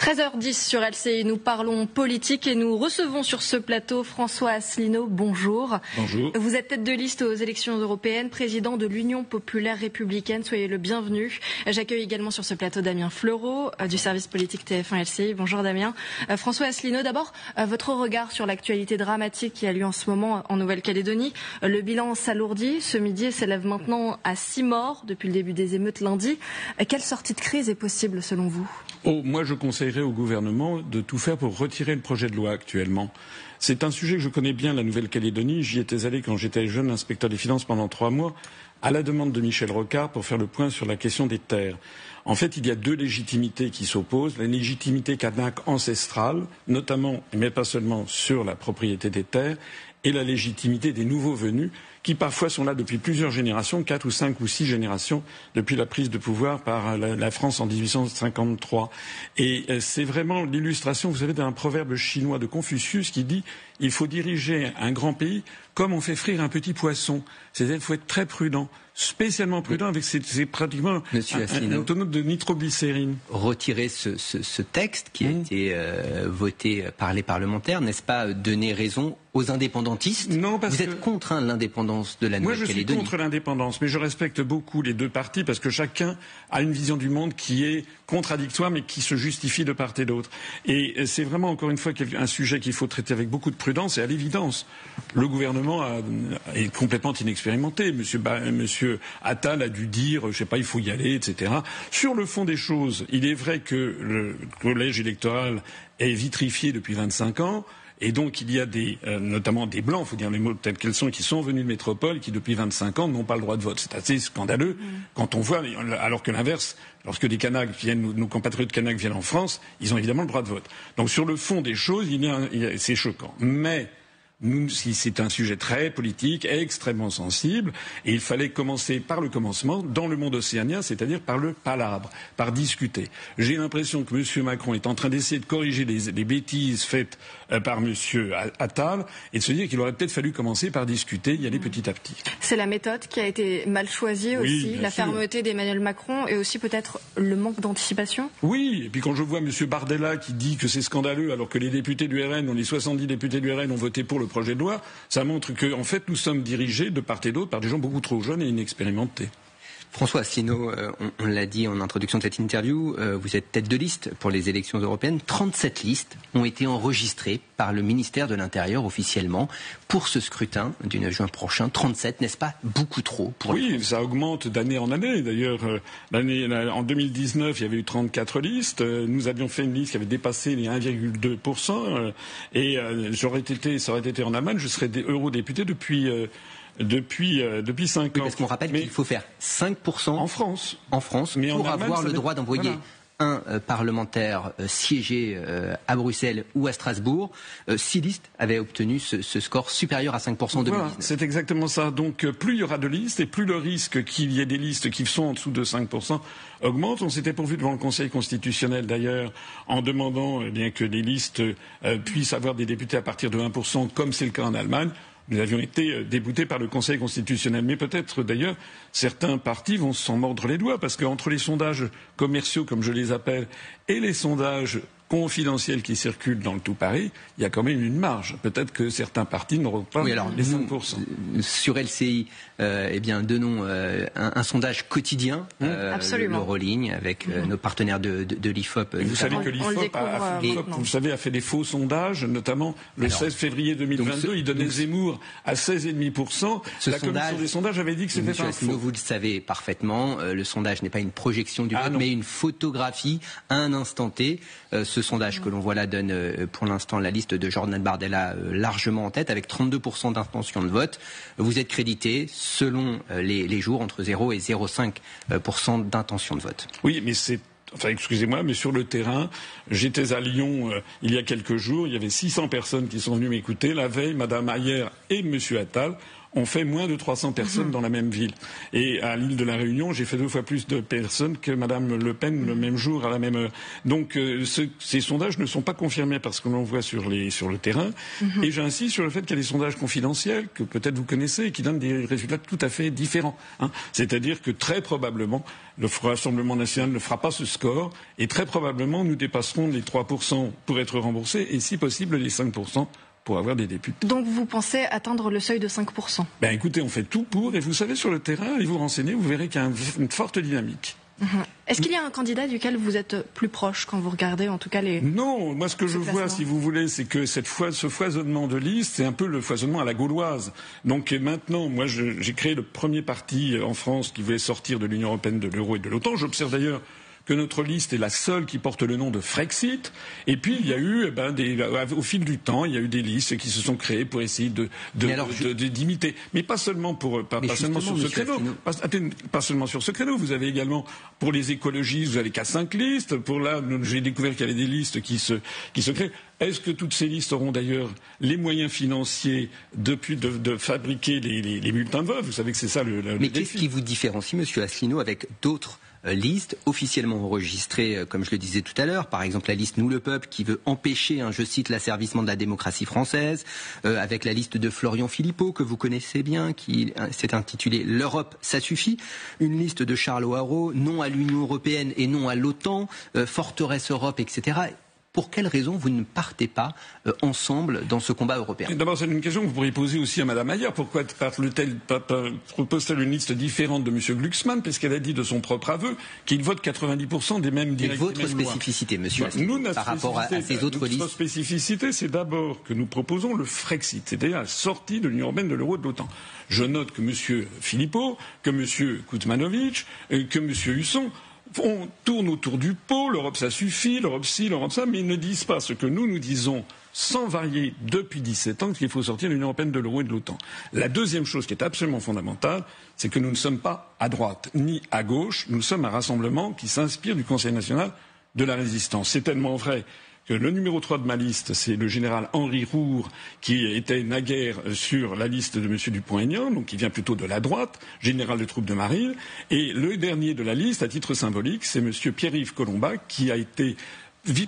13h10 sur LCI, nous parlons politique et nous recevons sur ce plateau François Asselineau. Bonjour. Bonjour. Vous êtes tête de liste aux élections européennes, président de l'Union populaire républicaine. Soyez le bienvenu. J'accueille également sur ce plateau Damien Fleureau du service politique TF1 LCI. Bonjour Damien. François Asselineau, d'abord, votre regard sur l'actualité dramatique qui a lieu en ce moment en Nouvelle-Calédonie. Le bilan s'alourdit ce midi et s'élève maintenant à 6 morts depuis le début des émeutes lundi. Quelle sortie de crise est possible selon vous ? Moi, je conseillerais au gouvernement de tout faire pour retirer le projet de loi actuellement. C'est un sujet que je connais bien, la Nouvelle-Calédonie. J'y étais allé quand j'étais jeune inspecteur des finances pendant 3 mois, à la demande de Michel Rocard, pour faire le point sur la question des terres. En fait, il y a 2 légitimités qui s'opposent. La légitimité kanak ancestrale, notamment, mais pas seulement, sur la propriété des terres, et la légitimité des nouveaux venus, qui parfois sont là depuis plusieurs générations, 4 ou 5 ou 6 générations, depuis la prise de pouvoir par la France en 1853. Et c'est vraiment l'illustration, vous savez, d'un proverbe chinois de Confucius qui dit « il faut diriger un grand pays comme on fait frire un petit poisson ». C'est-à-dire qu'il faut être très prudent, spécialement prudent avec c'est pratiquement un tonneau de nitroglycérine. Retirer ce texte qui a été voté par les parlementaires, n'est-ce pas donner raison aux indépendantistes? Non, parce vous êtes contre l'indépendance de la Nouvelle-Calédonie. Moi, je suis contre l'indépendance, mais je respecte beaucoup les 2 partis parce que chacun a une vision du monde qui est contradictoire, mais qui se justifie de part et d'autre. Et c'est vraiment, encore une fois, un sujet qu'il faut traiter avec beaucoup de prudence et à l'évidence. Le gouvernement est complètement inexpérimenté. Monsieur Attal a dû dire, je ne sais pas, il faut y aller, etc. Sur le fond des choses, il est vrai que le collège électoral est vitrifié depuis 25 ans. Et donc il y a notamment des blancs, il faut dire les mots tels qu'ils sont, qui sont venus de métropole, qui depuis 25 ans n'ont pas le droit de vote. C'est assez scandaleux quand on voit, alors que l'inverse, lorsque des Kanaks viennent, nos compatriotes Kanaks viennent en France, ils ont évidemment le droit de vote. Donc sur le fond des choses, c'est choquant. Mais c'est un sujet très politique, extrêmement sensible, et il fallait commencer par le commencement, dans le monde océanien, c'est-à-dire par le palabre, par discuter. J'ai l'impression que M. Macron est en train d'essayer de corriger les bêtises faites par M. Attal, et de se dire qu'il aurait peut-être fallu commencer par discuter, y aller petit à petit. C'est la méthode qui a été mal choisie aussi, la fermeté d'Emmanuel Macron, et aussi peut-être le manque d'anticipation. Oui, et puis quand je vois M. Bardella qui dit que c'est scandaleux, alors que les députés du RN, les 70 députés du RN ont voté pour le projet de loi, ça montre qu'en fait nous sommes dirigés de part et d'autre par des gens beaucoup trop jeunes et inexpérimentés. François Asselineau, on l'a dit en introduction de cette interview, vous êtes tête de liste pour les élections européennes. 37 listes ont été enregistrées par le ministère de l'Intérieur officiellement pour ce scrutin du 9 juin prochain. 37, n'est-ce pas beaucoup trop pour Oui, ça augmente d'année en année. D'ailleurs, en 2019, il y avait eu 34 listes. Nous avions fait une liste qui avait dépassé les 1,2%. Et ça aurait été en Allemagne, je serais eurodéputé depuis 5 ans. Parce qu'on rappelle qu'il faut faire 5% en France, mais pour avoir le droit d'envoyer un parlementaire siéger à Bruxelles ou à Strasbourg. 6 listes avaient obtenu ce score supérieur à 5% en 2019. C'est exactement ça. Donc plus il y aura de listes et plus le risque qu'il y ait des listes qui sont en dessous de 5% augmente. On s'était pourvu devant le Conseil constitutionnel d'ailleurs en demandant bien que les listes puissent avoir des députés à partir de 1%, comme c'est le cas en Allemagne. Nous avions été déboutés par le Conseil constitutionnel. Mais peut-être, d'ailleurs, certains partis vont s'en mordre les doigts, parce qu'entre les sondages commerciaux, comme je les appelle, et les sondages confidentiels qui circulent dans le tout Paris, il y a quand même une marge. Peut-être que certains partis n'auront pas les 5%. Sur LCI, donnons un sondage quotidien, l'Euroligne, avec nos partenaires de l'IFOP. Vous savez que l'IFOP a fait des faux sondages, notamment le 16 février 2022, il donnait Zemmour à 16,5%. La commission des sondages avait dit que c'était un faux. Vous le savez parfaitement, le sondage n'est pas une projection du vote, mais une photographie à un instant T. Ce sondage que l'on voit là donne pour l'instant la liste de Jordan Bardella largement en tête, avec 32% d'intention de vote. Vous êtes crédité selon les jours entre 0 et 0,5% d'intention de vote. Oui, mais excusez-moi, mais sur le terrain, j'étais à Lyon il y a quelques jours, il y avait 600 personnes qui sont venues m'écouter. La veille, Mme Ayer et M. Attal on fait moins de 300 personnes dans la même ville. Et à l'île de la Réunion, j'ai fait 2 fois plus de personnes que Madame Le Pen le même jour à la même heure. Donc ces sondages ne sont pas confirmés parce que l'on voit sur le terrain. Et j'insiste sur le fait qu'il y a des sondages confidentiels que peut-être vous connaissez et qui donnent des résultats tout à fait différents. C'est-à-dire que très probablement le Rassemblement national ne fera pas ce score et très probablement nous dépasserons les 3% pour être remboursés et si possible les 5% pour avoir des députés. Donc vous pensez atteindre le seuil de 5%? Écoutez, on fait tout pour et vous savez sur le terrain, allez vous renseigner, vous verrez qu'il y a une forte dynamique. Est-ce qu'il y a un candidat duquel vous êtes plus proche quand vous regardez en tout cas les... Non, moi ce que je vois, si vous voulez, c'est que ce foisonnement de listes, c'est un peu le foisonnement à la gauloise. Donc maintenant, moi j'ai créé le premier parti en France qui voulait sortir de l'Union européenne, de l'euro et de l'OTAN. J'observe d'ailleurs que notre liste est la seule qui porte le nom de Frexit. Et puis il y a eu, au fil du temps, il y a eu des listes qui se sont créées pour essayer d'imiter. Mais pas seulement pas seulement sur ce créneau. Pas seulement sur ce créneau. Vous avez également pour les écologistes, vous avez qu'à 5 listes. Pour là, j'ai découvert qu'il y avait des listes qui se créent. Est-ce que toutes ces listes auront d'ailleurs les moyens financiers de fabriquer les bulletins de vote? Vous savez que c'est ça le défi. Mais qu'est-ce qui vous différencie, Monsieur Asselineau, avec d'autres listes officiellement enregistrées, comme je le disais tout à l'heure, par exemple la liste Nous le Peuple qui veut empêcher, je cite, l'asservissement de la démocratie française, avec la liste de Florian Philippot que vous connaissez bien, qui s'est intitulée L'Europe, ça suffit, une liste de Charles O'Haraud, non à l'Union européenne et non à l'OTAN, Forteresse Europe, etc. Pour quelles raisons vous ne partez pas ensemble dans ce combat européen? D'abord, c'est une question que vous pourriez poser aussi à Mme Maillard. Pourquoi propose-t-elle une liste différente de M. Glucksmann, puisqu'elle a dit de son propre aveu qu'il vote 90% des mêmes directives? Et votre spécificité, monsieur Asselineau, par rapport à ces autres listes? Notre spécificité, c'est d'abord que nous proposons le Frexit, c'est-à-dire la sortie de l'Union européenne, de l'euro et de l'OTAN. Je note que M. Philippot, que M. Kuzmanovic, que M. Husson on tourne autour du pot, l'Europe ça suffit, l'Europe ci, l'Europe ça, mais ils ne disent pas ce que nous disons sans varier depuis 17 ans, qu'il faut sortir de l'Union européenne, de l'euro et de l'OTAN. La deuxième chose qui est absolument fondamentale, c'est que nous ne sommes pas à droite ni à gauche, nous sommes un rassemblement qui s'inspire du Conseil national de la résistance. C'est tellement vrai que le numéro 3 de ma liste, c'est le général Henri Roure, qui était naguère sur la liste de M. Dupont-Aignan, donc qui vient plutôt de la droite, général de troupes de marine. Et le dernier de la liste, à titre symbolique, c'est M. Pierre-Yves Colomba, qui a été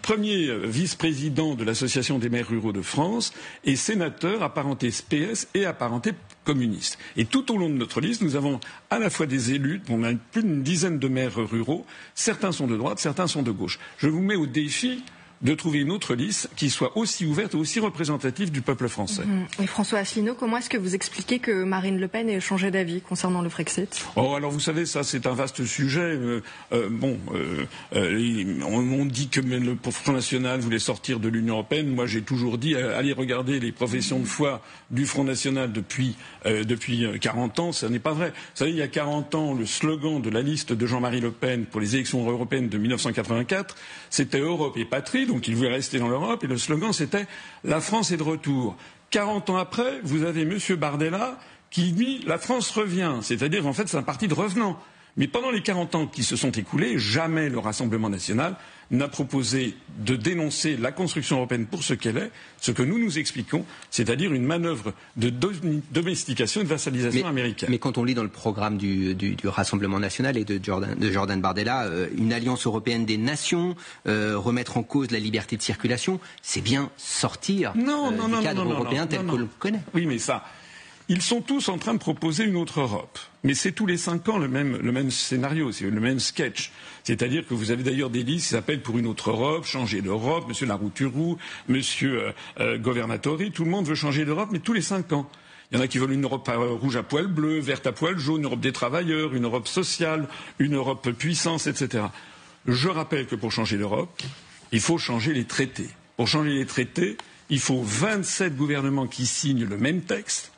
premier vice-président de l'Association des maires ruraux de France et sénateur apparenté PS et apparenté communiste. Et tout au long de notre liste, nous avons à la fois des élus, on a plus d'une dizaine de maires ruraux, certains sont de droite, certains sont de gauche. Je vous mets au défi de trouver une autre liste qui soit aussi ouverte et aussi représentative du peuple français. Et François Asselineau, comment est-ce que vous expliquez que Marine Le Pen ait changé d'avis concernant le Frexit? Alors vous savez, ça c'est un vaste sujet. On dit que le Front National voulait sortir de l'Union européenne. Moi j'ai toujours dit, allez regarder les professions de foi du Front National depuis 40 ans, ça n'est pas vrai. Vous savez, il y a 40 ans, le slogan de la liste de Jean-Marie Le Pen pour les élections européennes de 1984, c'était Europe et patrie. Donc il voulait rester dans l'Europe et le slogan c'était « La France est de retour ». 40 ans après, vous avez M. Bardella qui dit « La France revient ». C'est-à-dire en fait c'est un parti de revenants. Mais pendant les 40 ans qui se sont écoulés, jamais le Rassemblement national n'a proposé de dénoncer la construction européenne pour ce qu'elle est, ce que nous expliquons, c'est-à-dire une manœuvre de domestication et de vassalisation américaine. Mais quand on lit dans le programme du Rassemblement national et de Jordan Bardella, une alliance européenne des nations, remettre en cause la liberté de circulation, c'est bien sortir du cadre européen tel qu'on le connaît. Oui, mais ça... Ils sont tous en train de proposer une autre Europe. Mais c'est tous les 5 ans le même scénario, c'est le même sketch. C'est-à-dire que vous avez d'ailleurs des listes qui s'appellent pour une autre Europe, changer d'Europe, M. Larouturou, M. Governatori, tout le monde veut changer d'Europe, mais tous les 5 ans. Il y en a qui veulent une Europe rouge à poil bleu, verte à poil jaune, une Europe des travailleurs, une Europe sociale, une Europe puissance, etc. Je rappelle que pour changer l'Europe, il faut changer les traités. Pour changer les traités, il faut 27 gouvernements qui signent le même texte.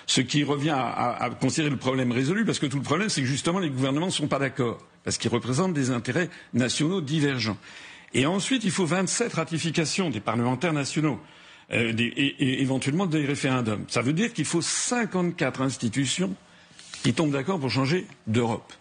Ce qui revient à considérer le problème résolu, parce que tout le problème, c'est que justement les gouvernements ne sont pas d'accord, parce qu'ils représentent des intérêts nationaux divergents. Et ensuite, il faut 27 ratifications des parlementaires nationaux, et éventuellement des référendums. Ça veut dire qu'il faut 54 institutions qui tombent d'accord pour changer d'Europe.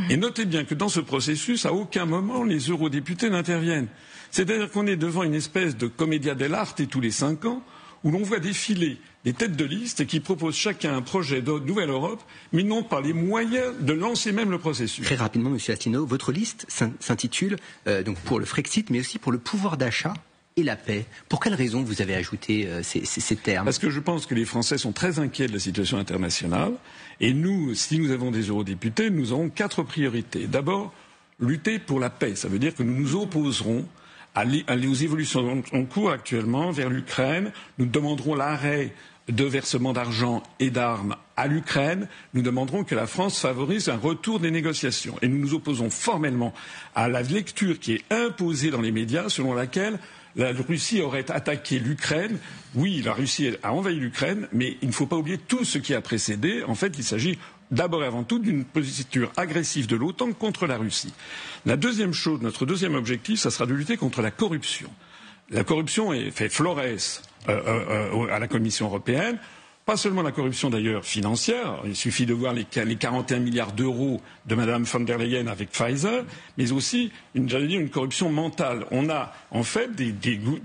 Et notez bien que dans ce processus, à aucun moment, les eurodéputés n'interviennent. C'est-à-dire qu'on est devant une espèce de commedia dell'arte tous les 5 ans, où l'on voit défiler les têtes de liste qui proposent chacun un projet de nouvelle Europe, mais n'ont pas les moyens de lancer même le processus. Très rapidement, Monsieur Asselineau, votre liste s'intitule donc pour le Frexit, mais aussi pour le pouvoir d'achat et la paix. Pour quelle raison vous avez ajouté ces termes? Parce que je pense que les Français sont très inquiets de la situation internationale. Et nous, si nous avons des eurodéputés, nous aurons 4 priorités. D'abord, lutter pour la paix. Ça veut dire que nous nous opposerons aux évolutions en cours actuellement vers l'Ukraine. Nous demanderons l'arrêt de versement d'argent et d'armes à l'Ukraine. Nous demanderons que la France favorise un retour des négociations. Et nous nous opposons formellement à la lecture qui est imposée dans les médias selon laquelle la Russie aurait attaqué l'Ukraine. Oui, la Russie a envahi l'Ukraine, mais il ne faut pas oublier tout ce qui a précédé. En fait, il s'agit d'abord et avant tout d'une posture agressive de l'OTAN contre la Russie. La deuxième chose, notre deuxième objectif, ça sera de lutter contre la corruption. La corruption fait florès à la Commission européenne. Pas seulement la corruption d'ailleurs financière, il suffit de voir les 41 milliards d'euros de Mme von der Leyen avec Pfizer, mais aussi une corruption mentale. On a en fait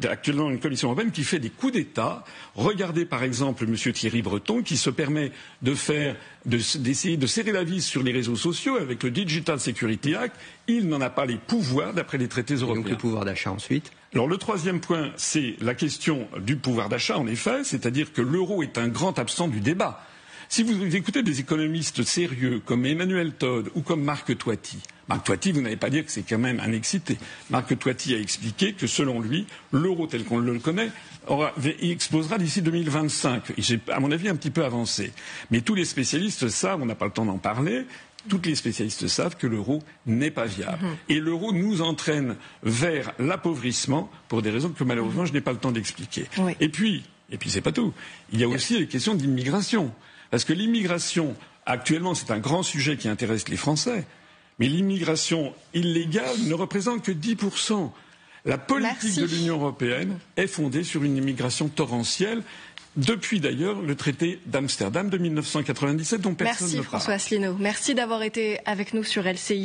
actuellement une Commission européenne qui fait des coups d'État. Regardez par exemple M. Thierry Breton qui se permet d'essayer de serrer la vis sur les réseaux sociaux avec le Digital Security Act. Il n'en a pas les pouvoirs d'après les traités européens. Et donc le pouvoir d'achat ensuite? Alors le troisième point, c'est la question du pouvoir d'achat, en effet, c'est-à-dire que l'euro est un grand absent du débat. Si vous écoutez des économistes sérieux comme Emmanuel Todd ou comme Marc Toiti, vous n'allez pas dire que c'est quand même un excité. Marc Toiti a expliqué que selon lui, l'euro tel qu'on le connaît explosera d'ici 2025. J'ai, à mon avis, un petit peu avancé. Mais tous les spécialistes savent, on n'a pas le temps d'en parler, toutes les spécialistes savent que l'euro n'est pas viable. Et l'euro nous entraîne vers l'appauvrissement pour des raisons que malheureusement je n'ai pas le temps d'expliquer. Oui. Et puis c'est pas tout. Il y a aussi les questions d'immigration. Parce que l'immigration, actuellement, c'est un grand sujet qui intéresse les Français. Mais l'immigration illégale ne représente que 10%. La politique de l'Union européenne est fondée sur une immigration torrentielle. Depuis d'ailleurs le traité d'Amsterdam de 1997 dont personne ne parle. Merci François Asselineau. Merci d'avoir été avec nous sur LCI.